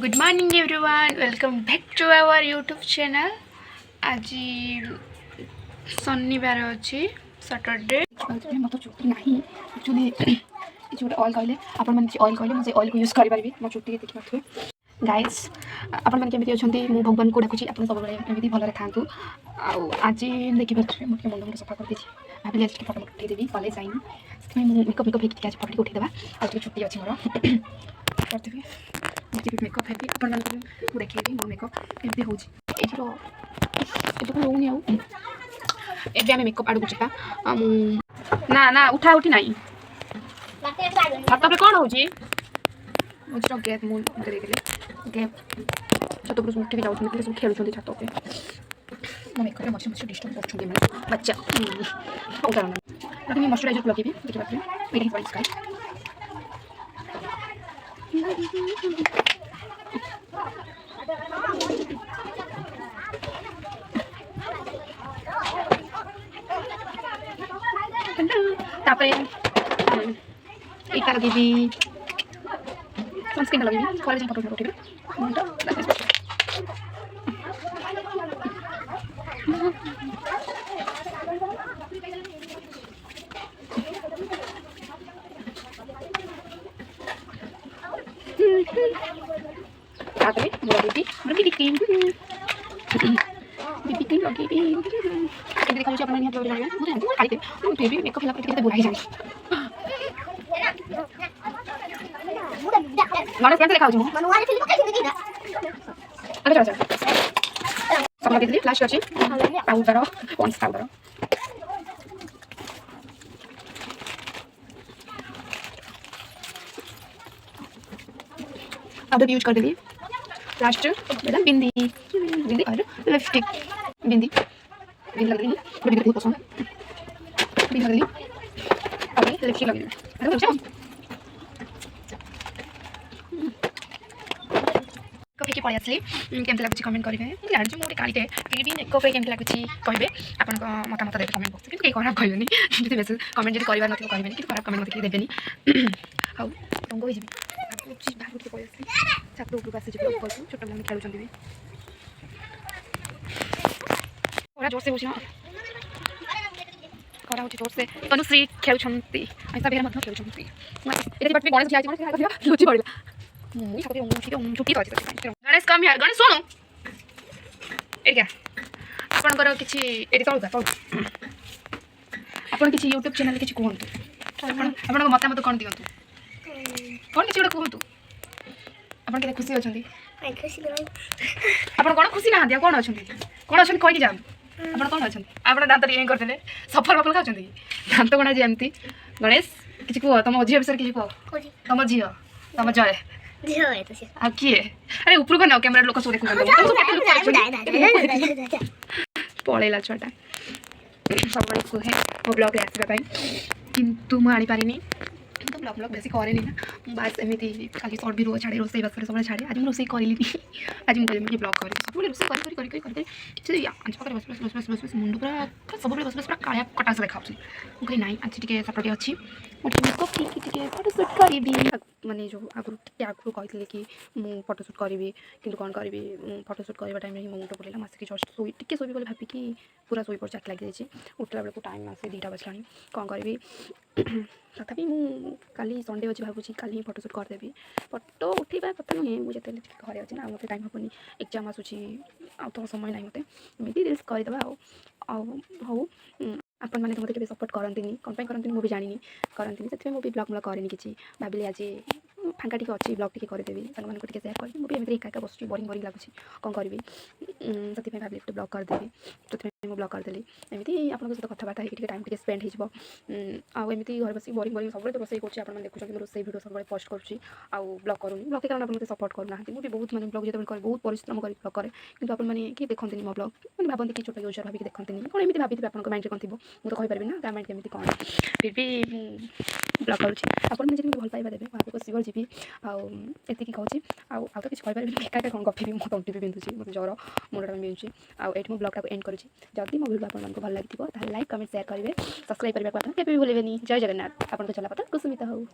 Good morning everyone, welcome back to our YouTube channel. आज शनिवार अच्छी सैटरडे मत चुटी ना एक्चुअली गोटे ऑयल कहले आपण मैंने ऑयल कहले मुझे ऑयल को यूज करें मो चुटी देखी पारे गाइस आपण मैंने केमी अच्छा मुझे भगवान को डाकुची आप सब एमती भलि था आज देखिए मुझे मुंड मुंड सफा कर भाविली आज फटो उठे देवी कॉलेज जाइनी मेकअप मेकअप होगी आज फटो उठेदेवा आज छुट्टी अच्छी मोर करदेवी मेकअप हेबी आपण देखिए मो मेकअप एमती हो रोनी आम मेकअप आड़ को जा ना ना उठा उठी ना छात पे कौन हो मझे गैप मुझे गैप छात पर उठिक जाऊँ सब खेलुँच छात पे मो मेकअप मझे मझे डिस्टर्ब कर बच्चा हूँ कारण मॉइस्चराइजर लगे देखिए स्काई इटा लगे सनस्क्रीन लगे कॉलेज फटो उठे बीबी क्रीम लगे देखा फिर भी मेकअप है बुरा ही जाए गणेश कैसे देखा चल चल सब लगे फ्लाश अच्छी पाउडर पॉन्स पाउडर अब यूज कर देली लास्ट बिंदी बिंदी और लिपस्टिक बिंदी बिंदी लग रही है बहुत पसंद बिंदी लग रही और लिपस्टिक लग रही कफे पड़े आसली केमती लगुच कमेंट करेंगे जानी मुझे कालीटे फिर भी मेकअप केमती लगुच कहे आप मतामत देते कमेंट बक्स कि खराब कहनी जी बेस कमेंट जी कर कहे कि खराब कमेंट मतलब देवेनि रंग हो बाहर के पड़े आसली छात उपरक आसी छोट मैंने खेलुंट भी जोर से बुझना खरा हो जोर से तनुश्री खेलुंट ऐसा बेहद खेलुंट गणेश लुचि पड़ा छुट्टी तो अच्छी गणेश कम यार गणेश शुणु ये आपंकर किसी आप किसी यूट्यूब चैनल किसी कहतु आप मतामत कौन दिखाँ कौन किसी गोटे कहतु आप खुशी अच्छा आप कौन खुशी ना कौन अच्छा कौन अच्छा कहीकि जाऊँ आप कौन अच्छा आप दात ये करते सफल वफल खाऊँ दात कौन आज एमती गणेश किसी कह तुम झील विषय किसी कह तुम झील तुम जय किए अरे ऊपर को न कैमरा लोक सब देख पलैला छुआटा सब कहे मो ब्लॉग आसवाई किंतु मुझे पारिनी तो ब्लॉग ब्लॉग बेसी करे ना बास एमती खाली सर्ट भी छाड़े रोसे बस सब छाड़े आज मुझे रोसे आज मुझे ब्लॉग करी सब रोसे कर आंच पाखे बस बस बस बस बस मुंड पूरा सब बस बस पूरा काया कटास देखा मुझे ना आज टे सैटरडे अच्छी फोटोशूट करी माने जो आगु कहते कि मुझे फोटोशूट करी कि कौन करी फोटोशूट करवा टाइम मो मुंड बुलेला मसिक जस्ट शोई टे शोबी बोले भाविकी पूरा शोई पड़ लग जाए उठला बेलू टाइम आसे 2टा बजला कौन करी तथापि काली संडे अच्छी भावुँ काली फोटोशूट करदेवी फोटो उठेबा कथा नुहे मुझे घरे अच्छे ना मत टाइम हेनी एग्जाम आसूसी आ तो समय ना मत एमती रिल्स करदे हूँ आपण मैंने मत सपोर्ट करती कौन करती मुझे जानी करती से मुझे ब्लॉग ब्लॉग करेनि कि भाविली आज फांका टी अच्छी ब्लॉग टी करदेवी सारे सेयार करी मुझे एमती एका बस बोरिंग बोरिंग लगुच कौन करी से भाविली गोटे ब्लॉग करदेवी तो मुझे ब्लॉग करदेली एमती आप सहित कथबार्ता होगी टाइम टे स्पेंड होमती घर बस बोरिंग बोरिंग सब रोसे कर देखुं रोसे भिडियो सब पोस्ट करुँच ब्लॉग करूँ ब्लॉग कारण आप सपोर्ट करना मुझे बहुत मैंने ब्लॉग जो बहुत परिश्रम कर ब्लॉग करे कि आपने कि देखते मो ब्लॉग मैंने भावती कि छोट यूजर भाविक देखते कौन एमती भाभी आप माइंड कौन थी मुझे तो कहींपारि ना ता माइंड केमती कौन फिर भी ब्लॉग करुँच आप भल पाइबा देवे आगे सिवर जी एति कहूँ आउ तो किसी कहींपारि एका कौन गपी मो तंटी भी बिंधुची मतलब ज्वर मुंडा बिंधुची आठ मो ब्लॉग एंड करुँच जदि मो वीडियो आपको भल लगी लाइक कमेंट शेयर करेंगे सब्सक्राइब करने को भी भूलें जय जगन्नाथ आपको चला पता कुसुमिता हो।